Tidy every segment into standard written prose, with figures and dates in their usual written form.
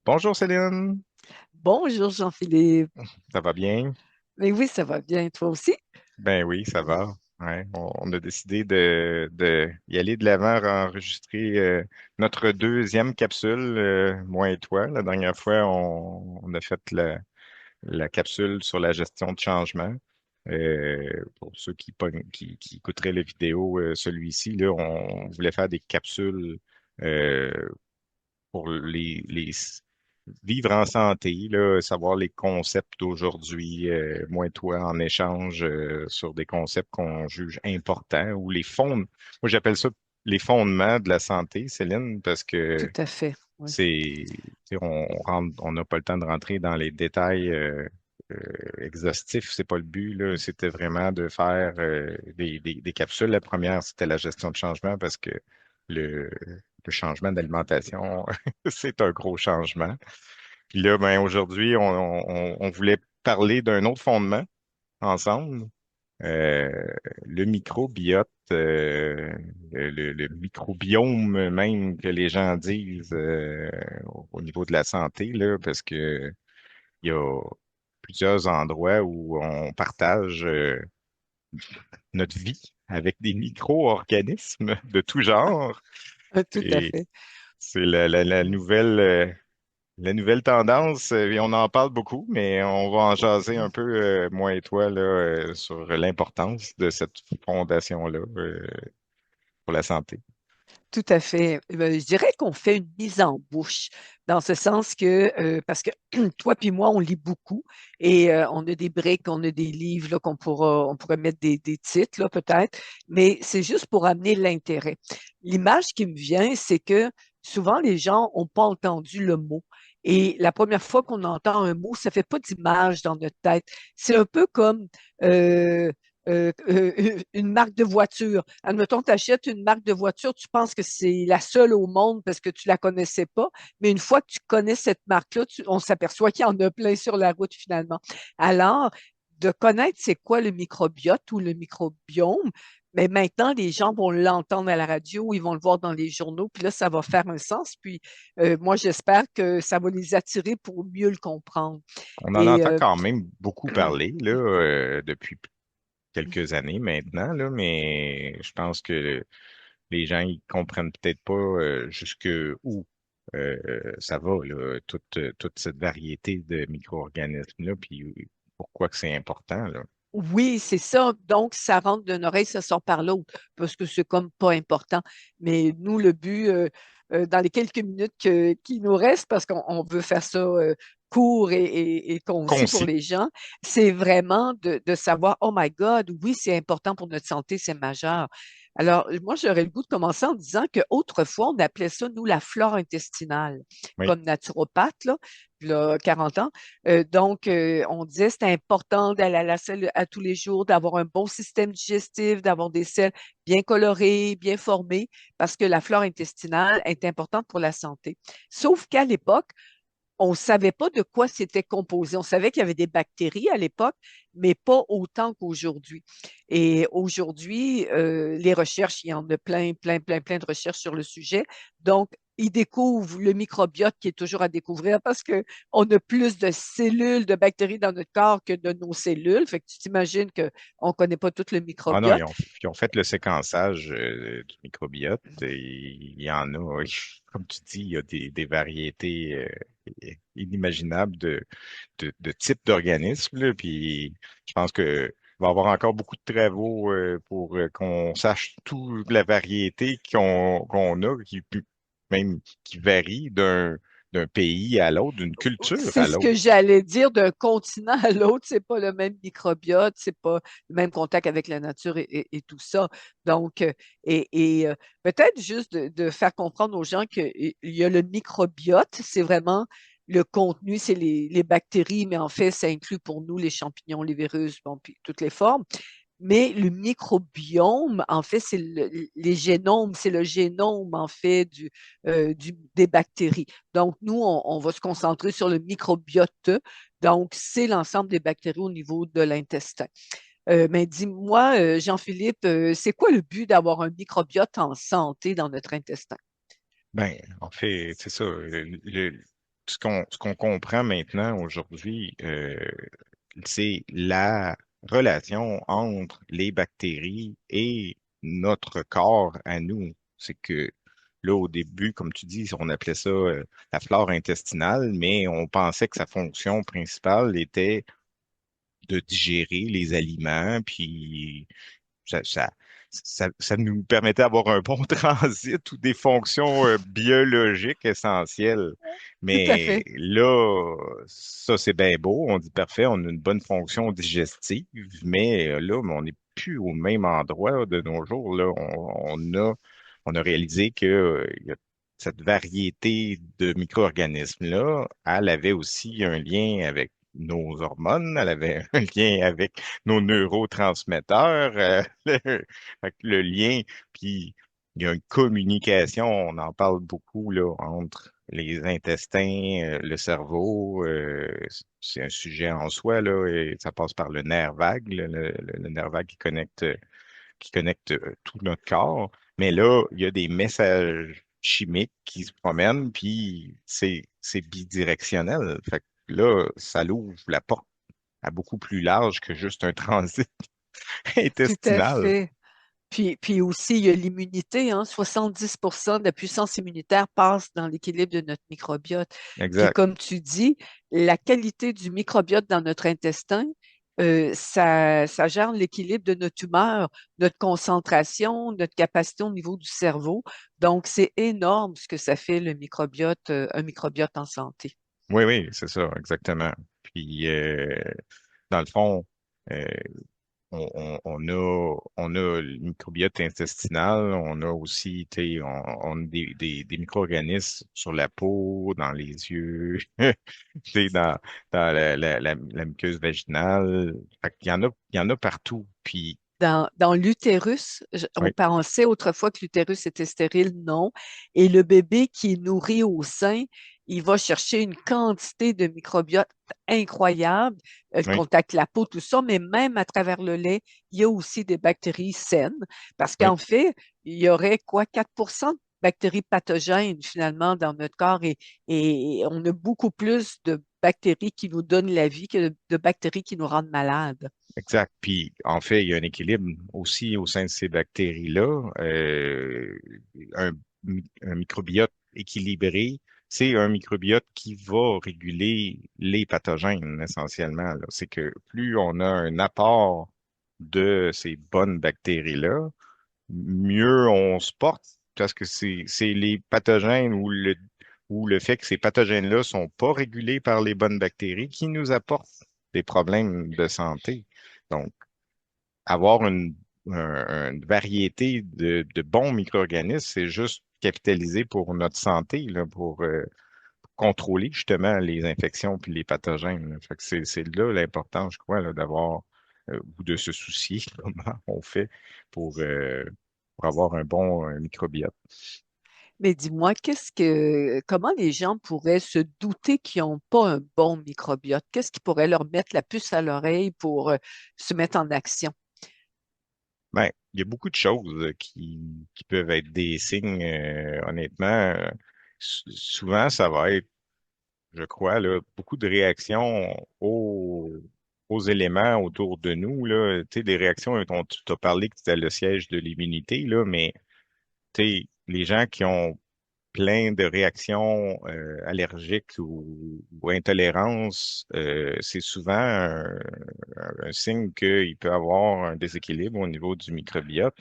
Bonjour Céline, Bonjour Jean-Philippe. ça va bien? Mais oui, ça va bien. Toi aussi? Ben oui, ça va. Ouais, on a décidé de y aller de l'avant, enregistrer notre deuxième capsule, moi et toi. La dernière fois, on a fait la capsule sur la gestion de changement. Pour ceux qui écouteraient la vidéo, celui-ci, là, on voulait faire des capsules euh, pour les vivre en santé, là, savoir les concepts d'aujourd'hui, moi et toi, en échange sur des concepts qu'on juge importants ou les fonds. Moi, j'appelle ça les fondements de la santé, Céline, parce que Tout à fait. Oui. c'est, tu sais, on n'a pas le temps de rentrer dans les détails exhaustifs, c'est pas le but, là. C'était vraiment de faire des capsules. La première, c'était la gestion de changement parce que le, le changement d'alimentation, c'est un gros changement. Puis là, ben, aujourd'hui, on voulait parler d'un autre fondement ensemble, euh, le microbiote, le microbiome même que les gens disent au niveau de la santé, là, parce que il y a plusieurs endroits où on partage notre vie avec des micro-organismes de tout genre. Tout à Et fait. c'est la nouvelle tendance, et on en parle beaucoup, mais on va en jaser un peu, moi et toi, là, sur l'importance de cette fondation-là, pour la santé. Tout à fait. Je dirais qu'on fait une mise en bouche, dans ce sens que, parce que toi puis moi, on lit beaucoup et on a des briques, on a des livres là, on pourrait mettre des titres, là, peut-être, mais c'est juste pour amener l'intérêt. L'image qui me vient, c'est que souvent les gens n'ont pas entendu le mot. Et la première fois qu'on entend un mot, ça fait pas d'image dans notre tête. C'est un peu comme euh, une marque de voiture. Admettons, tu achètes une marque de voiture, tu penses que c'est la seule au monde parce que tu la connaissais pas, mais une fois que tu connais cette marque-là, on s'aperçoit qu'il y en a plein sur la route finalement. Alors, de connaître c'est quoi le microbiote ou le microbiome, mais maintenant, les gens vont l'entendre à la radio, ils vont le voir dans les journaux, puis là, ça va faire un sens. Puis moi, j'espère que ça va les attirer pour mieux le comprendre. On en Et entend quand même beaucoup parler, là, depuis quelques années maintenant, là, mais je pense que les gens, ils comprennent peut-être pas jusque où ça va, là, toute cette variété de micro-organismes-là, puis pourquoi que c'est important, là. oui, c'est ça. Donc, ça rentre d'une oreille, ça sort par l'autre, parce que c'est comme pas important. Mais nous, le but, dans les quelques minutes qui nous restent, parce qu'on veut faire ça court et concis pour Concis. les gens, c'est vraiment de savoir, oh my God, oui, c'est important pour notre santé, c'est majeur. Alors, moi, j'aurais le goût de commencer en disant qu'autrefois, on appelait ça, nous, la flore intestinale, Oui. comme naturopathe, là, il y a 40 ans. On disait c'est important d'aller à la selle à tous les jours, d'avoir un bon système digestif, d'avoir des selles bien colorées, bien formées, parce que la flore intestinale est importante pour la santé. Sauf qu'à l'époque, on ne savait pas de quoi c'était composé. On savait qu'il y avait des bactéries à l'époque, mais pas autant qu'aujourd'hui. Et aujourd'hui, les recherches, il y en a plein de recherches sur le sujet. Donc, ils découvrent le microbiote qui est toujours à découvrir parce que on a plus de cellules, de bactéries dans notre corps que de nos cellules. Fait que tu t'imagines qu'on ne connaît pas tout le Ah non, microbiote. ils ont fait le séquençage du microbiote et il y en a, oui, comme tu dis, il y a des variétés inimaginables de types d'organismes, là. Puis je pense que il va y avoir encore beaucoup de travaux pour qu'on sache toute la variété qu'on a, même qui varie d'un pays à l'autre, d'une culture C'est à ce que l'autre. j'allais dire d'un continent à l'autre, c'est pas le même microbiote, c'est pas le même contact avec la nature et tout ça. Donc, peut-être juste de faire comprendre aux gens qu'il y a le microbiote, c'est vraiment le contenu, c'est les bactéries, mais en fait, ça inclut pour nous les champignons, les virus, bon, puis toutes les formes. Mais le microbiome, en fait, c'est les génomes, c'est le génome, en fait, des bactéries. Donc, nous, on va se concentrer sur le microbiote. Donc, c'est l'ensemble des bactéries au niveau de l'intestin. Mais dis-moi, Jean-Philippe, c'est quoi le but d'avoir un microbiote en santé dans notre intestin? Ben, en fait, c'est ça. ce qu'on comprend maintenant aujourd'hui, c'est la relation entre les bactéries et notre corps à nous. C'est que là, au début, comme tu dis, on appelait ça la flore intestinale, mais on pensait que sa fonction principale était de digérer les aliments, puis ça, ça, ça nous permettait d'avoir un bon transit ou des fonctions biologiques essentielles. Tout à Mais fait. là, ça, c'est bien beau. On dit parfait, on a une bonne fonction digestive, mais là, on n'est plus au même endroit de nos jours. Là, on a réalisé que, il y a cette variété de micro-organismes-là, elle avait aussi un lien avec nos hormones, elle avait un lien avec nos neurotransmetteurs, fait que le lien, puis il y a une communication, on en parle beaucoup là, entre les intestins, le cerveau, c'est un sujet en soi, là, et ça passe par le nerf vague, le nerf vague qui connecte tout notre corps. Mais là, il y a des messages chimiques qui se promènent, puis c'est bidirectionnel. Fait que là, ça l'ouvre la porte à beaucoup plus large que juste un transit Tout à intestinal. fait. Puis aussi, il y a l'immunité, hein. 70% de la puissance immunitaire passe dans l'équilibre de notre microbiote. Puis Exact. comme tu dis, la qualité du microbiote dans notre intestin, ça gère l'équilibre de notre humeur, notre concentration, notre capacité au niveau du cerveau. Donc, c'est énorme ce que ça fait le microbiote, un microbiote en santé. Oui, oui, c'est ça, exactement. Puis, dans le fond, euh, on a le microbiote intestinal, on a aussi, tu sais, on a des micro-organismes sur la peau, dans les yeux, tu sais, dans la muqueuse vaginale. Fait qu'il y en a partout. Puis, Dans l'utérus, on oui, pensait autrefois que l'utérus était stérile, non. Et le bébé qui est nourri au sein, il va chercher une quantité de microbiote incroyable, le oui, contact la peau, tout ça, mais même à travers le lait, il y a aussi des bactéries saines. Parce oui, qu'en fait, il y aurait quoi, 4% de bactéries pathogènes finalement dans notre corps et on a beaucoup plus de bactéries qui nous donnent la vie que de bactéries qui nous rendent malades. exact. Puis, en fait, il y a un équilibre aussi au sein de ces bactéries-là. Un, un microbiote équilibré, c'est un microbiote qui va réguler les pathogènes essentiellement, là. C'est que plus on a un apport de ces bonnes bactéries-là, mieux on se porte parce que c'est les pathogènes ou le fait que ces pathogènes-là sont pas régulés par les bonnes bactéries qui nous apportent des problèmes de santé. Donc, avoir une variété de bons micro-organismes, c'est juste capitaliser pour notre santé, là, pour contrôler justement les infections puis les pathogènes, là. Fait que c'est là l'important, je crois, là, d'avoir ou de se soucier comment on fait pour, euh, pour avoir un bon microbiote. Mais dis-moi, comment les gens pourraient se douter qu'ils n'ont pas un bon microbiote? Qu'est-ce qui pourrait leur mettre la puce à l'oreille pour se mettre en action? Ben, il y a beaucoup de choses qui peuvent être des signes, honnêtement. Souvent, ça va être, je crois, là, beaucoup de réactions aux éléments autour de nous, là. Tu sais, des réactions dont tu t'as parlé que c'était le siège de l'immunité, là, mais tu sais, les gens qui ont plein de réactions allergiques ou intolérances, c'est souvent un signe qu'il peut avoir un déséquilibre au niveau du microbiote.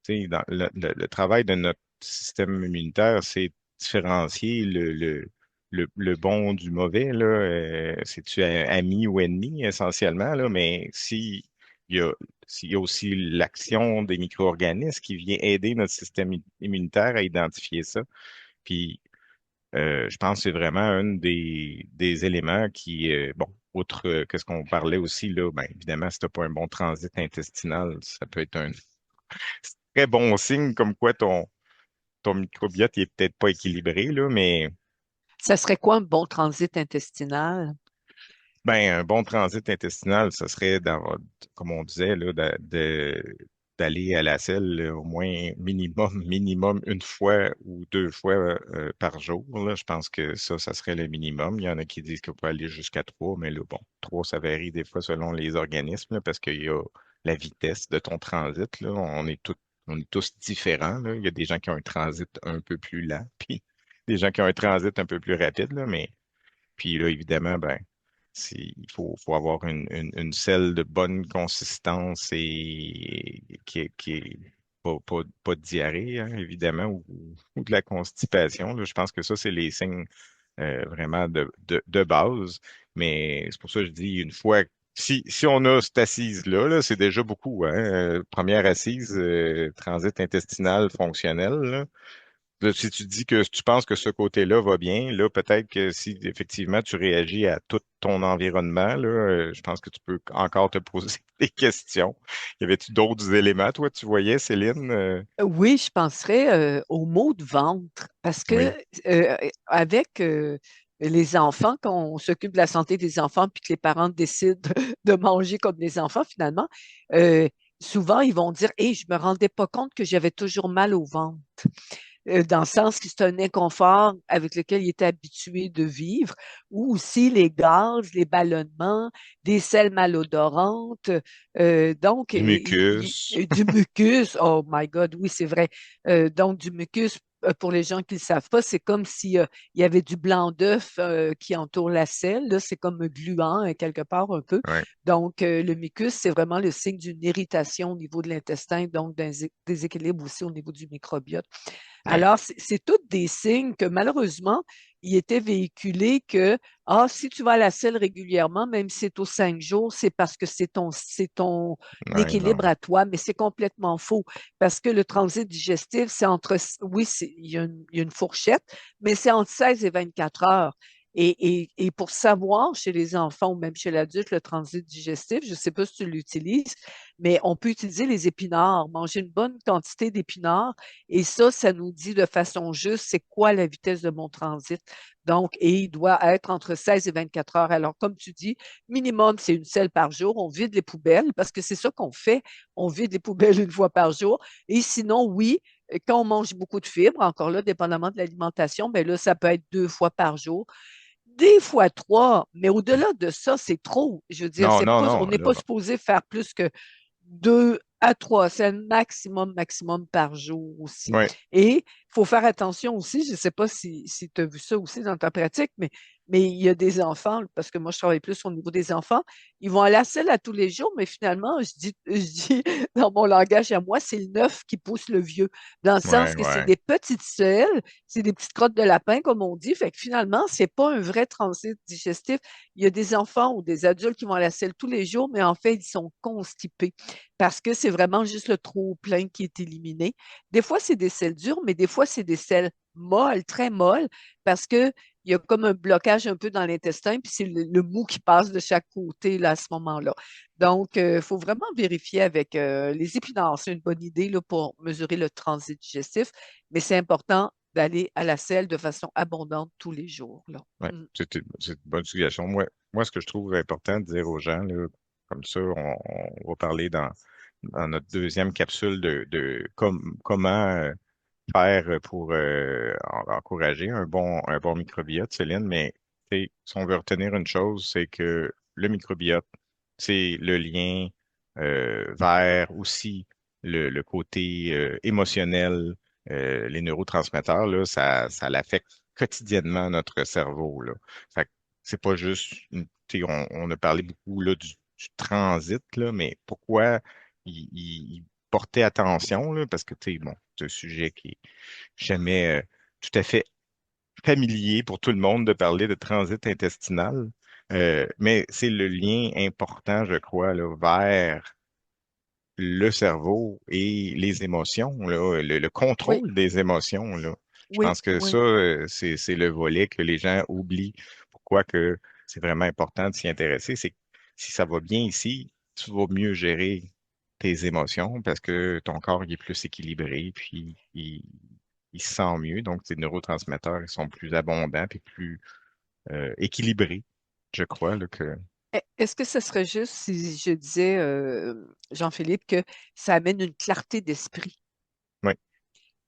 Tu sais, dans le travail de notre système immunitaire, c'est différencier le bon du mauvais, là. C'est-tu ami ou ennemi, essentiellement, là, mais il y a, s'il y a aussi l'action des micro-organismes qui vient aider notre système immunitaire à identifier ça. Puis, je pense que c'est vraiment un des éléments qui, bon, outre que ce qu'on parlait aussi, là, ben, évidemment, si tu n'as pas un bon transit intestinal, ça peut être un très bon signe comme quoi ton microbiote il est peut-être pas équilibré, là, mais Ça serait quoi un bon transit intestinal? ben, un bon transit intestinal, ça serait, comme on disait, là, d'aller à la selle au moins minimum une fois ou deux fois par jour. Là. Je pense que ça serait le minimum. Il y en a qui disent qu'on peut aller jusqu'à trois, mais là, bon, trois, ça varie des fois selon les organismes, là, parce qu'il y a la vitesse de ton transit. Là. On est tous différents. Là. Il y a des gens qui ont un transit un peu plus lent, puis des gens qui ont un transit un peu plus rapide, là, mais puis là, évidemment, ben, faut avoir une selle de bonne consistance et qui est pas de diarrhée, hein, évidemment, ou de la constipation. Là. Je pense que ça, c'est les signes vraiment de base. Mais c'est pour ça que je dis une fois, si on a cette assise-là, là, c'est déjà beaucoup. Hein. Première assise, transit intestinal fonctionnel. Là. Là, si tu dis que tu penses que ce côté-là va bien, là, peut-être que si effectivement tu réagis à tout ton environnement, là, je pense que tu peux encore te poser des questions. Y avait-tu d'autres éléments, toi, tu voyais, Céline? Oui, je penserais aux maux de ventre parce que Oui. avec les enfants, quand on s'occupe de la santé des enfants puis que les parents décident de manger comme des enfants, finalement, euh, souvent ils vont dire, et je me rendais pas compte que j'avais toujours mal au ventre. Dans le sens que c'est un inconfort avec lequel il était habitué de vivre, ou aussi les gaz, les ballonnements, des selles malodorantes, donc Du mucus. du mucus. Oh my God, oui, c'est vrai. Donc du mucus. Pour les gens qui ne le savent pas, c'est comme si il y avait du blanc d'œuf qui entoure la selle. Là, c'est comme gluant quelque part un peu. Ouais. Donc, le mucus, c'est vraiment le signe d'une irritation au niveau de l'intestin, donc d'un déséquilibre aussi au niveau du microbiote. Ouais. Alors, c'est tous des signes que malheureusement, il était véhiculé que, ah, si tu vas à la selle régulièrement, même si c'est aux 5 jours, c'est parce que c'est ton Ouais, équilibre non. à toi, mais c'est complètement faux. Parce que le transit digestif, c'est entre, oui, il y a une fourchette, mais c'est entre 16 et 24 heures. Et pour savoir chez les enfants ou même chez l'adulte le transit digestif, je ne sais pas si tu l'utilises, mais on peut utiliser les épinards, manger une bonne quantité d'épinards et ça nous dit de façon juste c'est quoi la vitesse de mon transit. Donc, et il doit être entre 16 et 24 heures. Alors, comme tu dis, minimum, c'est une selle par jour. On vide les poubelles parce que c'est ça qu'on fait. On vide les poubelles une fois par jour. Et sinon, oui, quand on mange beaucoup de fibres, encore là, dépendamment de l'alimentation, ben là, ça peut être 2 fois par jour. Des fois trois, mais au-delà de ça, c'est trop. Je veux dire, Non, non, on non. n'est pas Là. supposé faire plus que 2 à 3 scènes maximum par jour aussi. Ouais. Et il faut faire attention aussi, je ne sais pas si tu as vu ça aussi dans ta pratique, mais il y a des enfants, parce que moi je travaille plus au niveau des enfants, ils vont à la selle à tous les jours, mais finalement, je dis dans mon langage à moi, c'est le neuf qui pousse le vieux, dans le sens Ouais, que c'est ouais. des petites selles, c'est des petites crottes de lapin, comme on dit, fait que finalement, c'est pas un vrai transit digestif. Il y a des enfants ou des adultes qui vont à la selle tous les jours, mais en fait, ils sont constipés parce que c'est vraiment juste le trop-plein qui est éliminé. Des fois, c'est des selles dures, mais des fois, c'est des selles molles, très molles, parce que il y a comme un blocage un peu dans l'intestin, puis c'est le mou qui passe de chaque côté là, à ce moment-là. Donc, il faut vraiment vérifier avec les épinards. C'est une bonne idée là, pour mesurer le transit digestif, mais c'est important d'aller à la selle de façon abondante tous les jours. Là. Ouais. Mm. C'est une bonne suggestion. Moi, ce que je trouve important de dire aux gens, là, comme ça, on va parler dans notre deuxième capsule de comment faire pour encourager un bon microbiote, Céline, mais tu sais, si on veut retenir une chose, c'est que le microbiote, c'est le lien vers aussi le côté émotionnel, les neurotransmetteurs, là, ça l'affecte quotidiennement notre cerveau, là. Fait que c'est pas juste tu sais, on a parlé beaucoup là, du transit, là, mais pourquoi il portait attention, là, parce que tu sais, bon, c'est un sujet qui est jamais tout à fait familier pour tout le monde de parler de transit intestinal. Mais c'est le lien important, je crois, là, vers le cerveau et les émotions, là, le Oui, contrôle des émotions, là. Je oui, pense que ça, oui. c'est le volet que les gens oublient. Pourquoi que c'est vraiment important de s'y intéresser, c'est que si ça va bien ici, tu vas mieux gérer tes émotions parce que ton corps il est plus équilibré, puis il se sent mieux. Donc, tes neurotransmetteurs ils sont plus abondants et plus équilibrés, je crois, là, que. Est-ce que ce serait juste si je disais, Jean-Philippe, que ça amène une clarté d'esprit, Oui,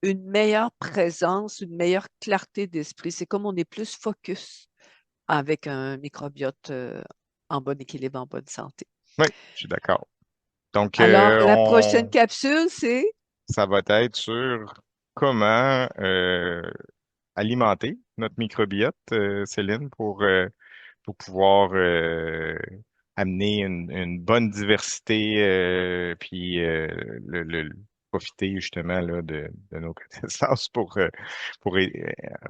une meilleure présence, une meilleure clarté d'esprit? C'est comme on est plus focus avec un microbiote en bon équilibre, en bonne santé. oui, je suis d'accord. Donc, Alors, la prochaine capsule, c'est ça va être sur comment alimenter notre microbiote, Céline, pour pouvoir amener une bonne diversité, puis profiter justement là, de nos connaissances pour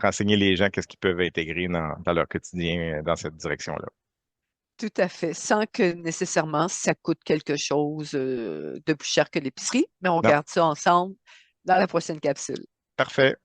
renseigner les gens qu'est-ce qu'ils peuvent intégrer dans leur quotidien dans cette direction-là. tout à fait, sans que nécessairement ça coûte quelque chose de plus cher que l'épicerie, mais on Non, regarde ça ensemble dans la prochaine capsule. parfait.